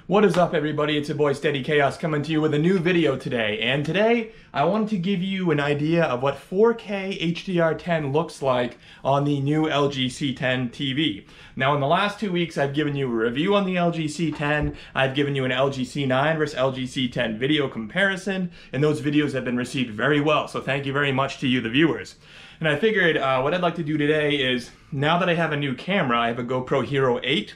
What is up, everybody? It's your boy Steady Chaos coming to you with a new video today. And today I wanted to give you an idea of what 4K HDR10 looks like on the new LG C10 TV. Now, in the last 2 weeks, I've given you a review on the LG C10. I've given you an LG C9 versus LG C10 video comparison, and those videos have been received very well. So thank you very much to you, the viewers. And I figured what I'd like to do today is, now that I have a new camera, I have a Gopro Hero 8.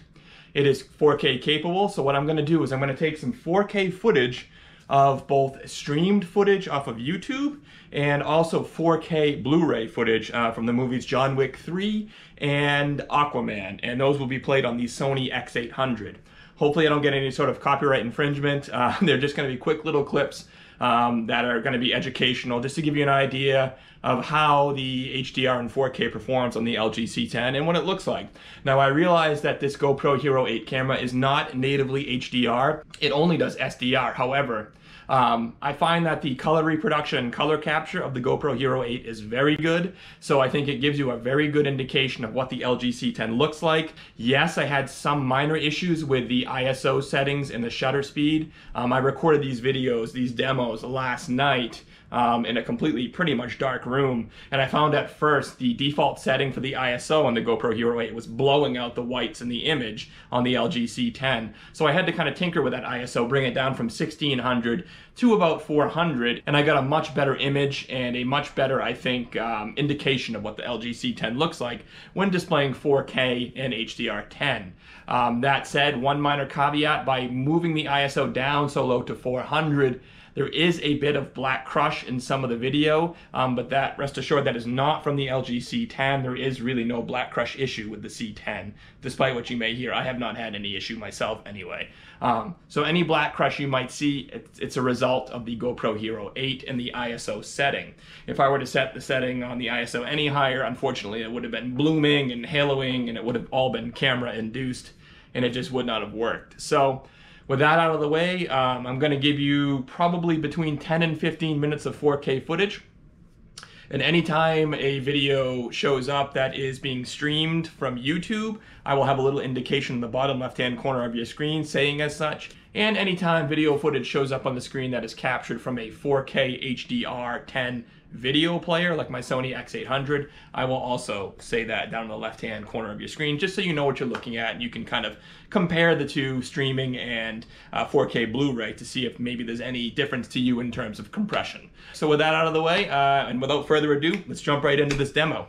It is 4K capable, so what I'm going to do is I'm going to take some 4K footage of both streamed footage off of YouTube and also 4K Blu-ray footage from the movies John Wick 3 and Aquaman, and those will be played on the Sony X800. Hopefully I don't get any sort of copyright infringement. They're just going to be quick little clips that are going to be educational, just to give you an idea of how the HDR and 4K performs on the LG C10 and what it looks like. Now, I realize that this GoPro Hero 8 camera is not natively HDR. It only does SDR. However, I find that the color reproduction and color capture of the GoPro Hero 8 is very good, so I think it gives you a very good indication of what the LG C10 looks like. Yes, I had some minor issues with the ISO settings and the shutter speed. I recorded these videos, these demos last night in a completely pretty much dark room, and I found at first the default setting for the ISO on the GoPro Hero 8 was blowing out the whites in the image on the LG C10. So I had to kind of tinker with that ISO, bring it down from 1600 to about 400, and I got a much better image and a much better, I think, indication of what the LG C10 looks like when displaying 4K and HDR10. That said, one minor caveat: by moving the ISO down so low to 400, there is a bit of black crush in some of the video, but that, rest assured, that is not from the LG C10. There is really no black crush issue with the C10, despite what you may hear. I have not had any issue myself anyway. So any black crush you might see, it's a result of the GoPro Hero 8 and the ISO setting. If I were to set the setting on the ISO any higher, unfortunately, it would have been blooming and haloing, and it would have all been camera induced, and it just would not have worked. So with that out of the way, I'm going to give you probably between 10 and 15 minutes of 4K footage. And anytime a video shows up that is being streamed from YouTube, I will have a little indication in the bottom left-hand corner of your screen saying as such. And anytime video footage shows up on the screen that is captured from a 4K HDR10 video player like my Sony X800, I will also say that down in the left-hand corner of your screen, just so you know what you're looking at, and you can kind of compare the two, streaming and 4K Blu-ray, to see if maybe there's any difference to you in terms of compression. So with that out of the way, and without further ado, let's jump right into this demo.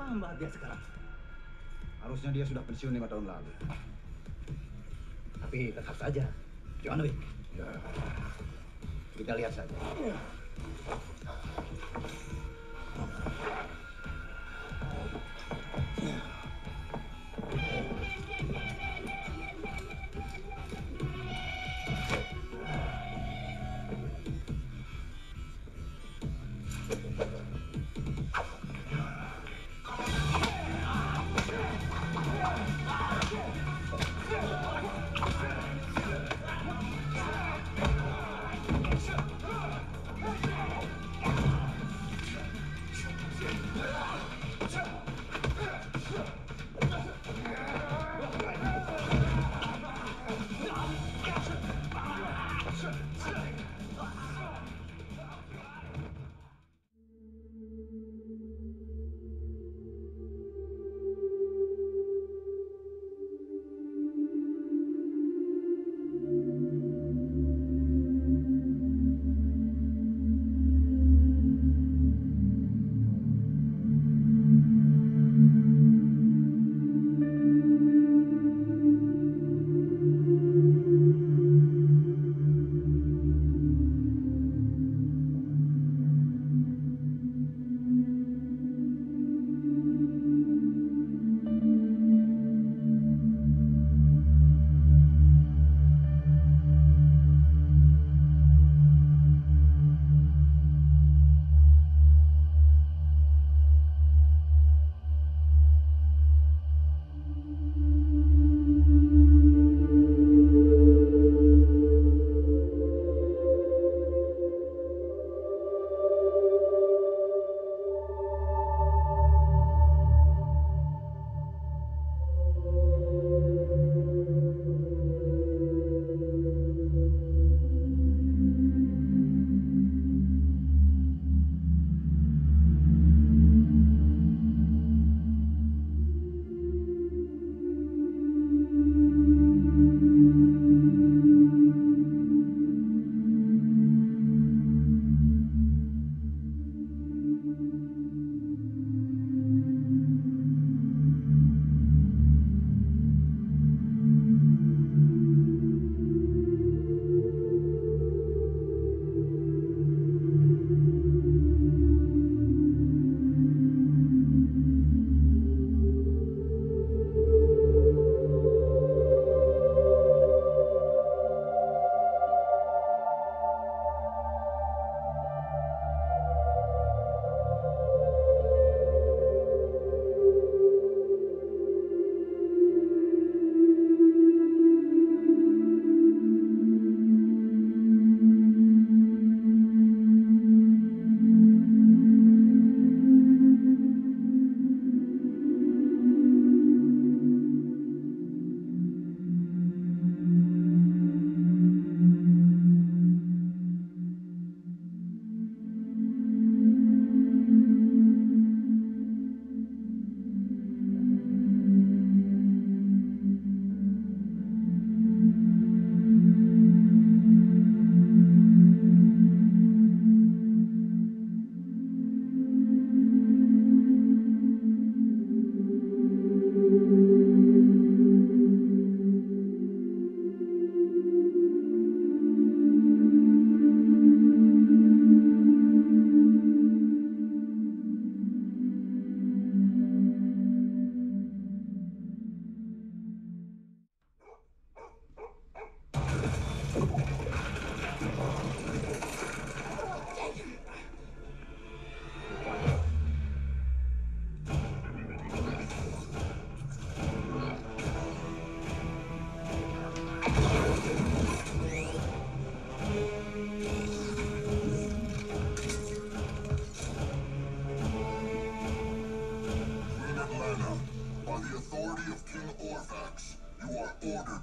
Senang bahagia sekarang. Harusnya dia sudah pensiun 5 tahun lalu. Tapi tetap saja, John Wick. Ya. Kita lihat saja.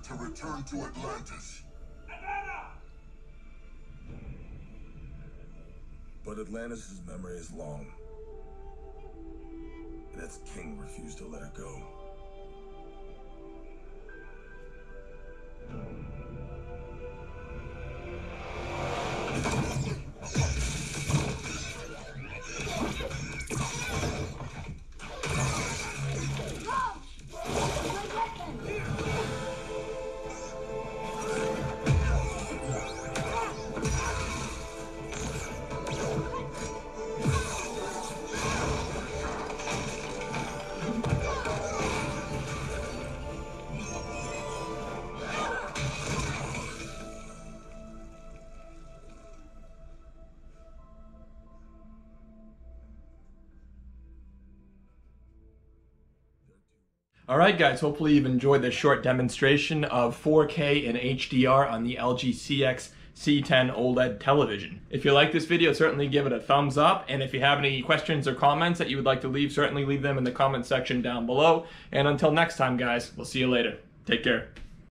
to return to Atlantis. Atlanta! But Atlantis' memory is long. And its king refused to let her go. Alright guys, hopefully you've enjoyed this short demonstration of 4K and HDR on the LG CX C10 OLED television. If you like this video, certainly give it a thumbs up, and if you have any questions or comments that you would like to leave, certainly leave them in the comment section down below. And until next time guys, we'll see you later. Take care.